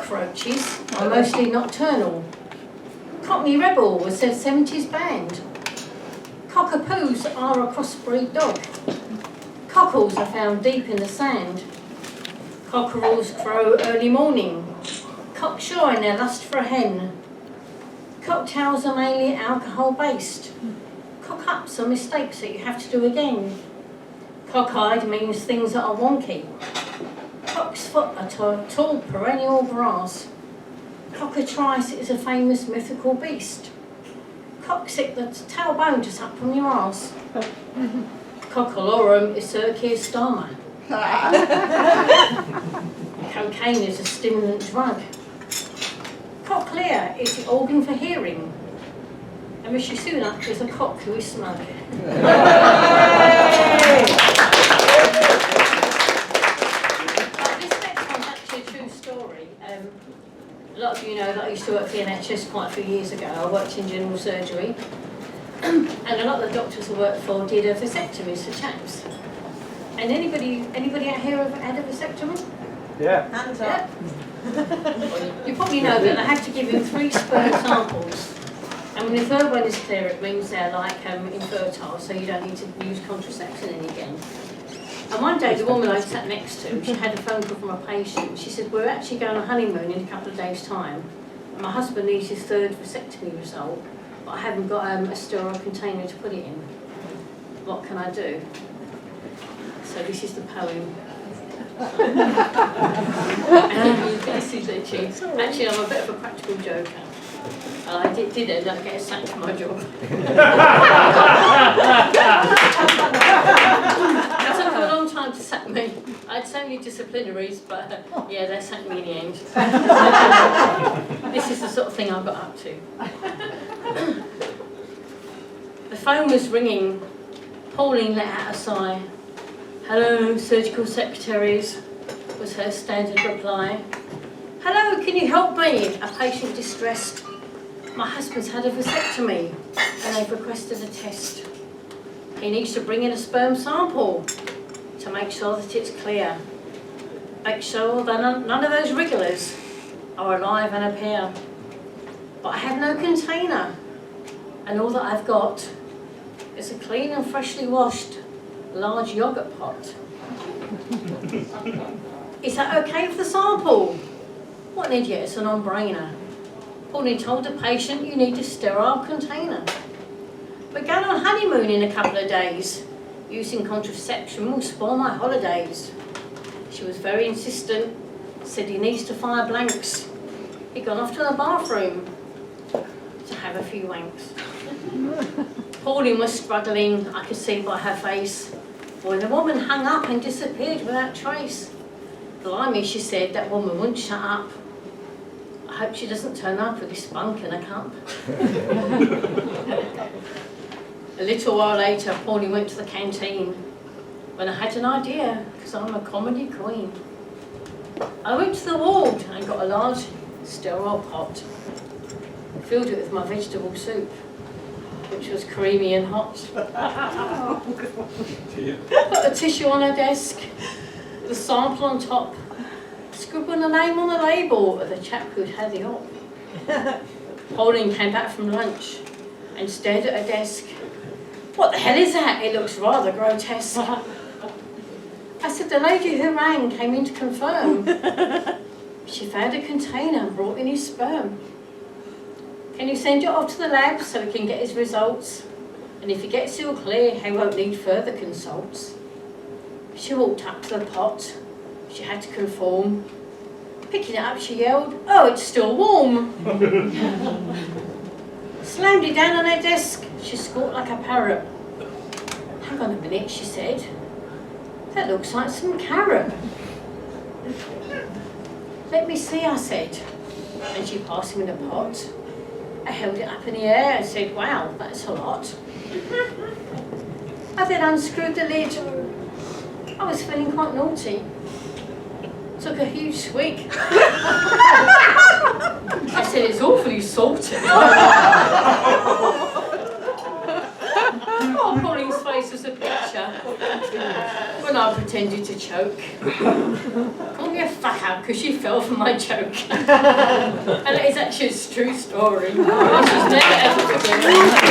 Cockroaches are mostly nocturnal. Cockney Rebel was a 70s band. Cockapoos are a crossbreed dog. Cockles are found deep in the sand. Cockerels crow early morning. Cocksure in their lust for a hen. Cocktails are mainly alcohol-based. Cock-ups are mistakes that you have to do again. Cock-eyed means things that are wonky. Cock's foot are tall perennial grass. Cockatrice is a famous mythical beast. Coccyx, the tailbone just up from your arse. Cockalorum is Sir Keir Starmer. Cocaine is a stimulant drug. Cochlea is the organ for hearing. And Rishi Sunak is a cock who is smug. This next one's actually a true story. A lot of you know that I used to work for the NHS quite a few years ago. I worked in general surgery. And a lot of the doctors I worked for did vasectomies for chaps. And anybody out here have had a vasectomy? Yeah. Hands up. Yeah. You probably know that they have to give him 3 sperm samples. And when the third one is clear, it means they're like infertile, so you don't need to use contraception again. And one day, the woman I sat next to, she had a phone call from a patient. She said, we're actually going on honeymoon in a couple of days' time. And my husband needs his 3rd vasectomy result, but I haven't got a sterile container to put it in. What can I do? So this is the poem. This is literally, actually I'm a bit of a practical joker. I did end up getting sacked from my job. It took them a long time to sack me. I had so many disciplinaries, but yeah, they sacked me in the end. This is the sort of thing I got up to. The phone was ringing. Pauline let out a sigh. Hello, surgical secretaries, was her standard reply. Hello, can you help me? A patient distressed. My husband's had a vasectomy and they've requested a test. He needs to bring in a sperm sample to make sure that it's clear. Make sure that none of those wrigglers are alive and appear. But I have no container, and all that I've got is a clean and freshly washed large yoghurt pot. Is that okay for the sample? What an idiot, it's a non-brainer. Pauline told the patient you need a sterile container. We're going on honeymoon in a couple of days. Using contraception will spoil my holidays. She was very insistent, said he needs to fire blanks. He'd gone off to the bathroom to have a few wanks. Pauline was struggling, I could see by her face, when the woman hung up and disappeared without trace. Blimey, she said, that woman wouldn't shut up. I hope she doesn't turn up with this spunk in a cup. A little while later, Pauline went to the canteen when I had an idea, because I'm a comedy queen. I went to the ward and got a large sterile pot, filled it with my vegetable soup, which was creamy and hot. Put a tissue on her desk, the sample on top, scribbled a name on the label of the chap who'd had the op. Pauline came back from lunch and stared at her desk. What the hell is that? It looks rather grotesque. I said, the lady who rang came in to confirm. She found a container and brought in his sperm. Can you send it off to the lab so we can get his results? And if he gets all clear, he won't need further consults. She walked up to the pot. She had to conform. Picking it up, she yelled, oh, it's still warm. Slammed it down on her desk. She squawked like a parrot. Hang on a minute, she said. That looks like some carrot. Let me see, I said. And she passed me the pot. I held it up in the air and said, wow, that's a lot. I then unscrewed the lid. I was feeling quite naughty. Took a huge swig. I said, it's awfully salty. Oh, Pauline's face was a picture when I pretended to choke. Call me a fuck how because she fell for my joke. And it is actually a true story. She's never ever forgiven.